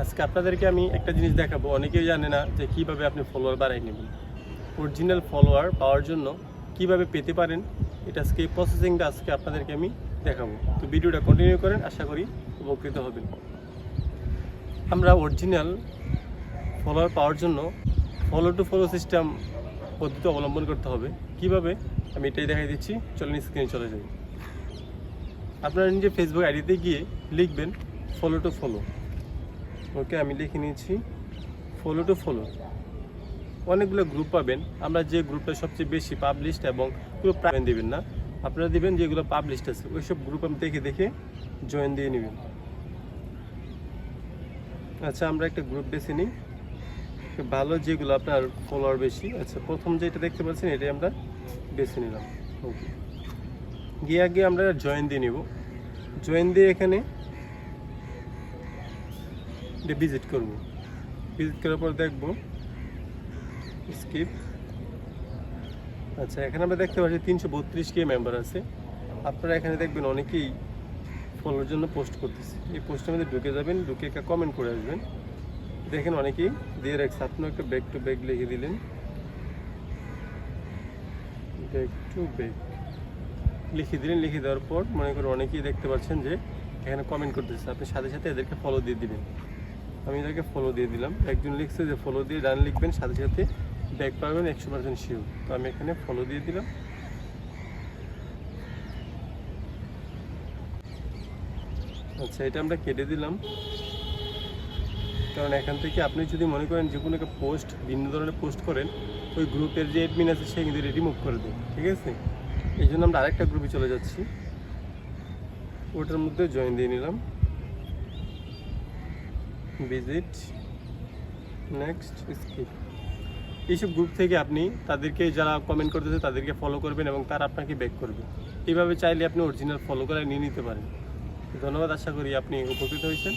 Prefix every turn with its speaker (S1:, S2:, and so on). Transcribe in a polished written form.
S1: আজকে আপনাদেরকে আমি একটা জিনিস দেখাবো, অনেকেই জানে না যে কিভাবে আপনি ফলোয়ার বাড়াই নেবেন। অরিজিনাল ফলোয়ার পাওয়ার জন্য কিভাবে পেতে পারেন, এটা আজকে এই প্রসেসিংটা আজকে আপনাদেরকে আমি দেখাবো। তো ভিডিওটা কন্টিনিউ করেন, আশা করি উপকৃত হবেন। আমরা অরিজিনাল ফলোয়ার পাওয়ার জন্য ফলো টু ফলো সিস্টেম পদ্ধতি অবলম্বন করতে হবে। কিভাবে আমি এটাই দেখাই দিচ্ছি, চলেন স্ক্রিনে চলে যাই। আপনারা নিজে ফেসবুক আইডিতে গিয়ে লিখবেন ফলো টু ফলো। ওকে, আমি লিখে নিয়েছি ফলো টু ফলো। অনেকগুলো গ্রুপ পাবেন, আমরা যে গ্রুপটা সবচেয়ে বেশি পাবলিশড এবং পুরো প্রাইভেট দেবেন না, আপনারা দেবেন যেগুলো পাবলিশড আছে ওইসব গ্রুপ আমি দেখে দেখে জয়েন দিয়ে নেবেন। আচ্ছা, আমরা একটা গ্রুপ বেছে নিই ভালো, যেগুলো আপনার ফলোয়ার বেশি। আচ্ছা, প্রথম যেটা দেখতে পাচ্ছেন এটাই আমরা বেছে নিলাম। ওকে, গিয়ে আগে আমরা জয়েন দিয়ে নিব। জয়েন দিয়ে এখানে ভিজিট করব। ভিজিট করার পর দেখব স্কিপ। আচ্ছা, এখানে আমরা দেখতে পাচ্ছি 332 কে মেম্বার আছে। আপনারা এখানে দেখবেন অনেকেই ফলোর জন্য পোস্ট করতেছে। এই পোস্টের মধ্যে ঢুকে যাবেন, ঢুকে একটা কমেন্ট করে আসবেন। দেখেন অনেকেই দিয়ে রাখছে। আপনিও একটা ব্যাক টু ব্যাক লিখে দিলেন, ব্যাক টু ব্যাক লিখে দিলেন। লিখে দেওয়ার পর মনে করেন অনেকেই দেখতে পাচ্ছেন যে এখানে কমেন্ট করতেছে, আপনি সাথে সাথে এদেরকে ফলো দিয়ে দিবেন। আমি এদেরকে ফলো দিয়ে দিলাম। একজন লিখছে যে ফলো দিয়ে ডান লিখবেন, সাথে সাথে ব্যাক পাবেন 100% শিওর। তো আমি এখানে ফলো দিয়ে দিলাম। আচ্ছা, এটা আমরা কেটে দিলাম, কারণ এখান থেকে আপনি যদি মনে করেন যে কোনো একটা পোস্ট ভিন্ন ধরনের পোস্ট করেন, ওই গ্রুপের যে অ্যাডমিন আছে সে কিন্তু রিমুভ করে দেয়। ঠিক আছে, এই জন্য আমরা আরেকটা গ্রুপে চলে যাচ্ছি, ওটার মধ্যে জয়েন দিয়ে নিলাম। Visit, next, skip. এইসব গ্রুপ থেকে আপনি তাদেরকে যারা কমেন্ট করতেছে তাদেরকে ফলো করবেন এবং তারা আপনাকে ব্যাক করবে। এইভাবে চাইলে আপনি অরিজিনাল ফলো করে নিয়ে নিতে পারেন। ধন্যবাদ, আশা করি আপনি উপকৃত হয়েছেন।